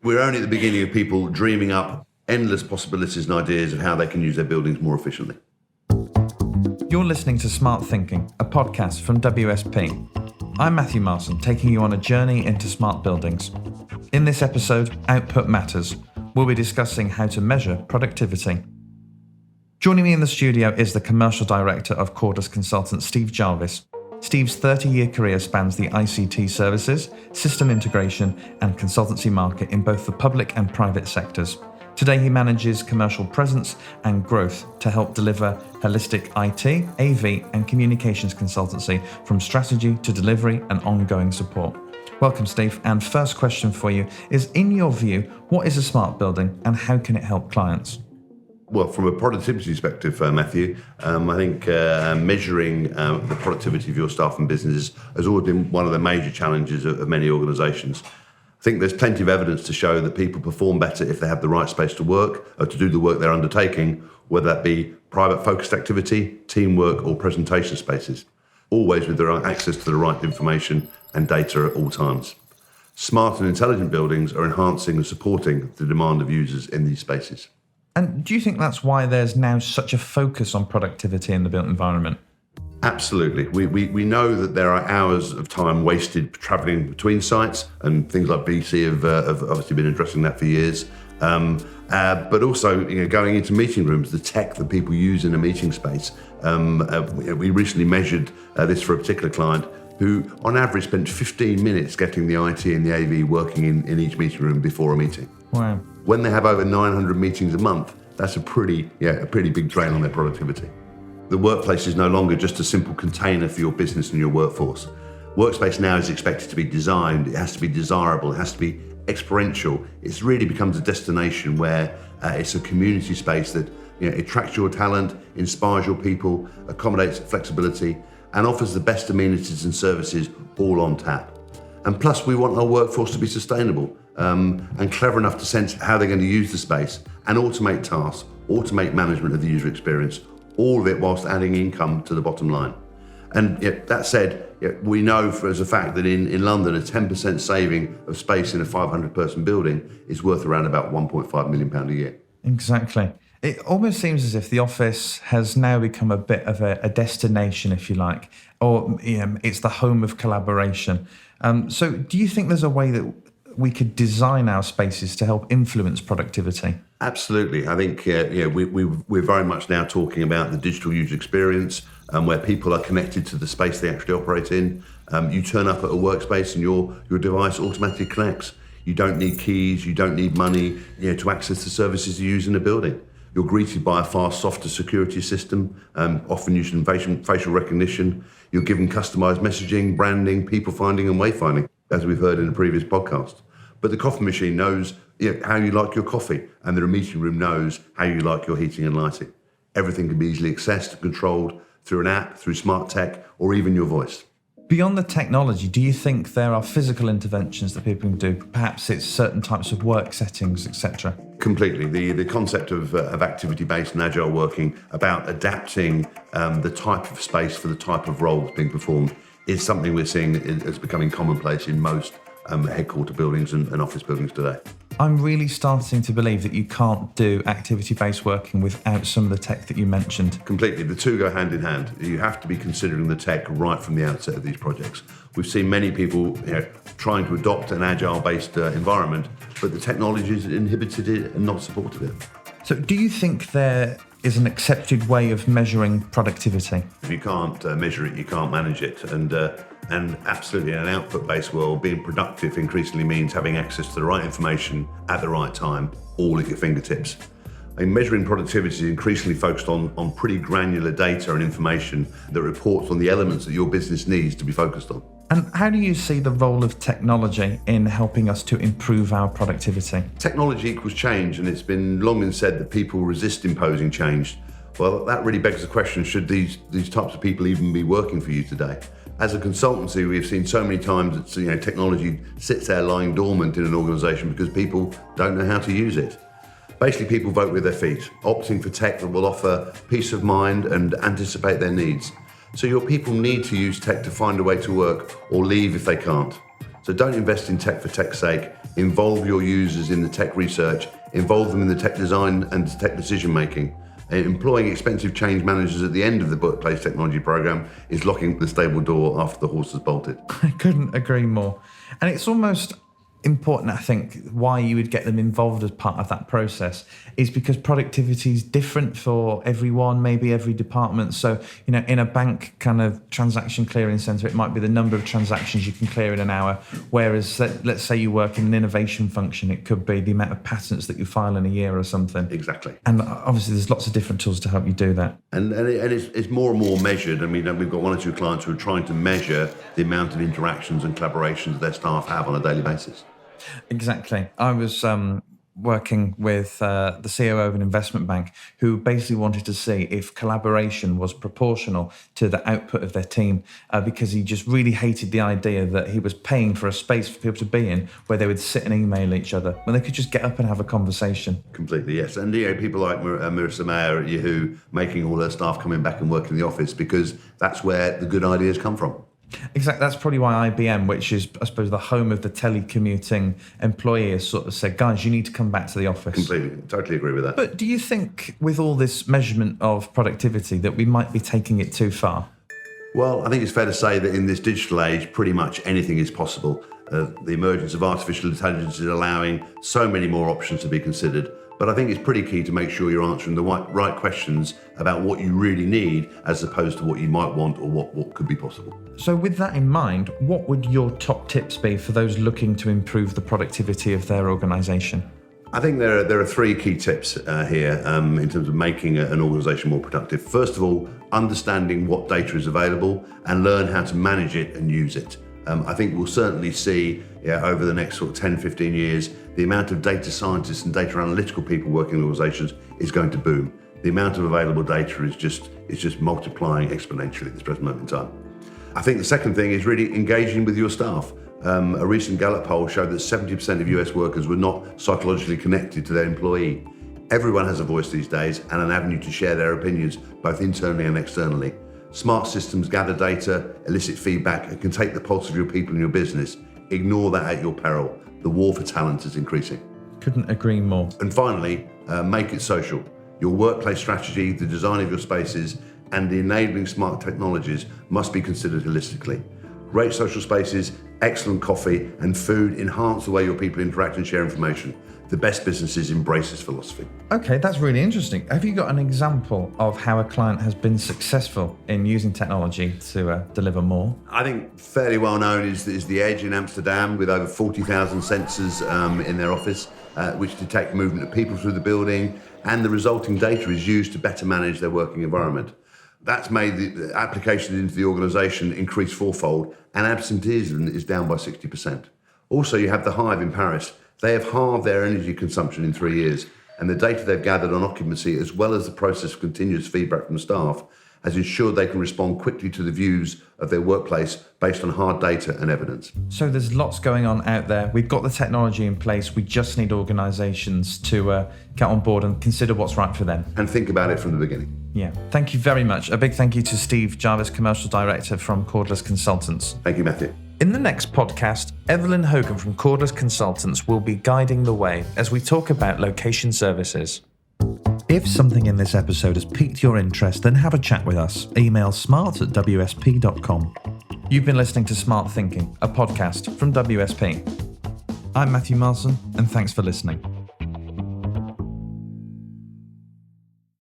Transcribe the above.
We're only at the beginning of people dreaming up endless possibilities and ideas of how they can use their buildings more efficiently. You're listening to Smart Thinking, a podcast from WSP. I'm Matthew Marson, taking you on a journey into smart buildings. In this episode, Output Matters, we'll be discussing how to measure productivity. Joining me in the studio is the Commercial Director of Cordless Consultants, Steve Jarvis. Steve's 30-year career spans the ICT services, system integration and consultancy market in both the public and private sectors. Today he manages commercial presence and growth to help deliver holistic IT, AV and communications consultancy from strategy to delivery and ongoing support. Welcome, Steve. And first question for you is, in your view, what is a smart building and how can it help clients? Well, from a productivity perspective, Matthew, I think measuring the productivity of your staff and businesses has always been one of the major challenges of many organisations. I think there's plenty of evidence to show that people perform better if they have the right space to work or to do the work they're undertaking, whether that be private focused activity, teamwork or presentation spaces, always with the right access to the right information and data at all times. Smart and intelligent buildings are enhancing and supporting the demand of users in these spaces. And do you think that's why there's now such a focus on productivity in the built environment? Absolutely. We know that there are hours of time wasted travelling between sites, and things like BC have obviously been addressing that for years. But also, going into meeting rooms, the tech that people use in a meeting space. We recently measured this for a particular client who, on average, spent 15 minutes getting the IT and the AV working in each meeting room before a meeting. Wow. When they have over 900 meetings a month, that's a pretty big drain on their productivity. The workplace is no longer just a simple container for your business and your workforce. Workspace now is expected to be designed, it has to be desirable, it has to be experiential. It really becomes a destination where it's a community space that attracts your talent, inspires your people, accommodates flexibility, and offers the best amenities and services all on tap. And plus, we want our workforce to be sustainable and clever enough to sense how they're going to use the space and automate tasks, automate management of the user experience, all of it whilst adding income to the bottom line. And that said, we know as a fact that in London, a 10% saving of space in a 500-person building is worth around about £1.5 million a year. Exactly. It almost seems as if the office has now become a bit of a destination, if you like, or it's the home of collaboration. So do you think there's a way that we could design our spaces to help influence productivity? Absolutely. I think we're very much now talking about the digital user experience where people are connected to the space they actually operate in. You turn up at a workspace and your device automatically connects. You don't need keys, you don't need money to access the services you use in a building. You're greeted by a far softer security system, often using facial recognition. You're given customised messaging, branding, people finding and wayfinding, as we've heard in a previous podcast. But the coffee machine knows how you like your coffee, and the meeting room knows how you like your heating and lighting. Everything can be easily accessed and controlled through an app, through smart tech, or even your voice. Beyond the technology, do you think there are physical interventions that people can do? Perhaps it's certain types of work settings, etc. Completely. The concept of activity-based and agile working, about adapting the type of space for the type of role that's being performed, is something we're seeing is becoming commonplace in most headquarter buildings and office buildings today. I'm really starting to believe that you can't do activity-based working without some of the tech that you mentioned. Completely. The two go hand in hand. You have to be considering the tech right from the outset of these projects. We've seen many people trying to adopt an agile-based environment, but the technology has inhibited it and not supported it. So do you think there is an accepted way of measuring productivity? If you can't measure it, you can't manage it. And absolutely, in an output-based world, being productive increasingly means having access to the right information at the right time, all at your fingertips. Measuring productivity is increasingly focused on pretty granular data and information that reports on the elements that your business needs to be focused on. And how do you see the role of technology in helping us to improve our productivity? Technology equals change, and it's long been said that people resist imposing change. Well, that really begs the question, should these types of people even be working for you today? As a consultancy, we've seen so many times that technology sits there lying dormant in an organisation because people don't know how to use it. Basically, people vote with their feet, opting for tech that will offer peace of mind and anticipate their needs. So your people need to use tech to find a way to work or leave if they can't. So don't invest in tech for tech's sake. Involve your users in the tech research, involve them in the tech design and tech decision making. Employing expensive change managers at the end of the workplace technology program is locking the stable door after the horse has bolted. I couldn't agree more. And it's almost important, I think, why you would get them involved as part of that process is because productivity is different for everyone, maybe every department. So, in a bank kind of transaction clearing center, it might be the number of transactions you can clear in an hour. Whereas, let's say you work in an innovation function, it could be the amount of patents that you file in a year or something. Exactly. And obviously, there's lots of different tools to help you do that. And it's more and more measured. I mean, we've got one or two clients who are trying to measure the amount of interactions and collaborations their staff have on a daily basis. Exactly. I was working with the CEO of an investment bank who basically wanted to see if collaboration was proportional to the output of their team because he just really hated the idea that he was paying for a space for people to be in where they would sit and email each other when they could just get up and have a conversation. Completely, yes. And people like Marissa Mayer at Yahoo making all her staff coming back and work in the office because that's where the good ideas come from. Exactly. That's probably why IBM, which is, I suppose, the home of the telecommuting employee, has sort of said, guys, you need to come back to the office. Completely. Totally agree with that. But do you think with all this measurement of productivity that we might be taking it too far? Well, I think it's fair to say that in this digital age, pretty much anything is possible. The emergence of artificial intelligence is allowing so many more options to be considered. But I think it's pretty key to make sure you're answering the right questions about what you really need as opposed to what you might want or what could be possible. So with that in mind, what would your top tips be for those looking to improve the productivity of their organisation? I think there are three key tips here in terms of making an organisation more productive. First of all, understanding what data is available and learn how to manage it and use it. I think we'll certainly see over the next sort of 10, 15 years, the amount of data scientists and data analytical people working in organisations is going to boom. The amount of available data is just multiplying exponentially at this present moment in time. I think the second thing is really engaging with your staff. A recent Gallup poll showed that 70% of US workers were not psychologically connected to their employee. Everyone has a voice these days and an avenue to share their opinions, both internally and externally. Smart systems gather data, elicit feedback, and can take the pulse of your people and your business. Ignore that at your peril. The war for talent is increasing. Couldn't agree more. And finally, make it social. Your workplace strategy, the design of your spaces, and the enabling smart technologies must be considered holistically. Great social spaces, excellent coffee, and food enhance the way your people interact and share information. The best businesses embrace this philosophy. Okay, that's really interesting. Have you got an example of how a client has been successful in using technology to deliver more? I think fairly well known is the Edge in Amsterdam with over 40,000 sensors in their office, which detect movement of people through the building, and the resulting data is used to better manage their working environment. That's made the application into the organisation increase fourfold, and absenteeism is down by 60%. Also, you have the Hive in Paris. They have halved their energy consumption in 3 years, and the data they've gathered on occupancy, as well as the process of continuous feedback from staff, has ensured they can respond quickly to the views of their workplace based on hard data and evidence. So there's lots going on out there. We've got the technology in place. We just need organisations to get on board and consider what's right for them. And think about it from the beginning. Yeah. Thank you very much. A big thank you to Steve Jarvis, Commercial Director from Cordless Consultants. Thank you, Matthew. In the next podcast, Evelyn Hogan from Cordless Consultants will be guiding the way as we talk about location services. If something in this episode has piqued your interest, then have a chat with us. Email smart@wsp.com. You've been listening to Smart Thinking, a podcast from WSP. I'm Matthew Marson, and thanks for listening.